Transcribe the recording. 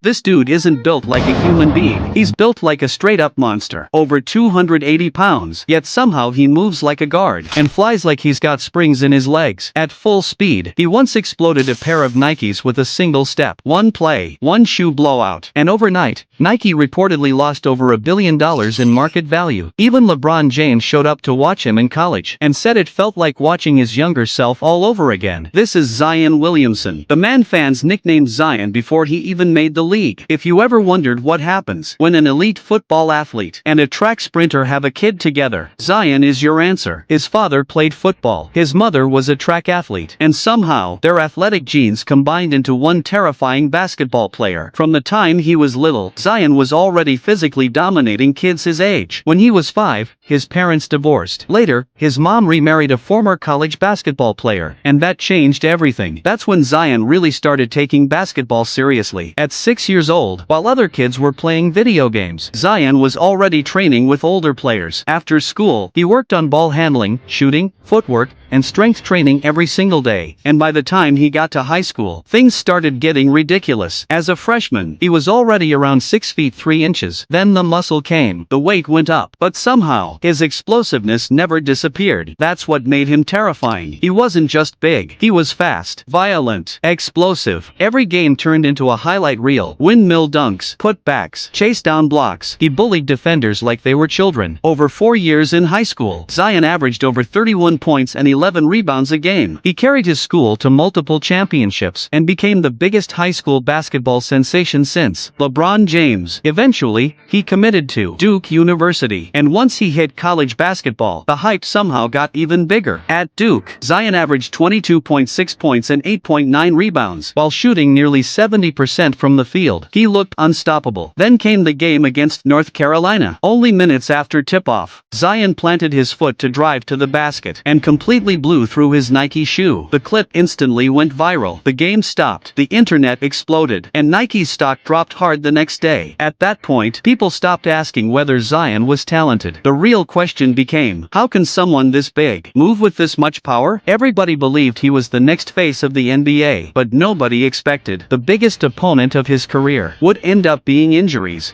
This dude isn't built like a human being. He's built like a straight-up monster. Over 280 pounds, yet somehow he moves like a guard and flies like he's got springs in his legs. At full speed, he once exploded a pair of Nikes with a single step. One play, one shoe blowout, and overnight, Nike reportedly lost over $1 billion in market value. Even LeBron James showed up to watch him in college and said it felt like watching his younger self all over again. This is Zion Williamson, the man fans nicknamed Zion before he even made the league. If you ever wondered what happens when an elite football athlete and a track sprinter have a kid together, Zion is your answer. His father played football, his mother was a track athlete, and somehow, their athletic genes combined into one terrifying basketball player. From the time he was little, Zion was already physically dominating kids his age. When he was 5, his parents divorced. Later, his mom remarried a former college basketball player, and that changed everything. That's when Zion really started taking basketball seriously. At 6 years old, while other kids were playing video games, Zion was already training with older players. After school, he worked on ball handling, shooting, footwork, and strength training every single day. And by the time he got to high school, things started getting ridiculous. As a freshman, he was already around 6 feet 3 inches. Then the muscle came, the weight went up, but somehow, his explosiveness never disappeared. That's what made him terrifying. He wasn't just big, he was fast, violent, explosive. Every game turned into a highlight reel. Windmill dunks, putbacks, chase down blocks. He bullied defenders like they were children. Over 4 years in high school, Zion averaged over 31 points and 11 rebounds a game. He carried his school to multiple championships and became the biggest high school basketball sensation since LeBron James. Eventually, he committed to Duke University, and once he hit college basketball, the hype somehow got even bigger. At Duke, Zion averaged 22.6 points and 8.9 rebounds, while shooting nearly 70% from the field. He looked unstoppable. Then came the game against North Carolina. Only minutes after tip-off, Zion planted his foot to drive to the basket and completely blew through his Nike shoe. The clip instantly went viral. The game stopped, the internet exploded, and Nike's stock dropped hard the next day. At that point, people stopped asking whether Zion was talented. The real question became, how can someone this big move with this much power? Everybody believed he was the next face of the NBA, but nobody expected the biggest opponent of his career would end up being injuries.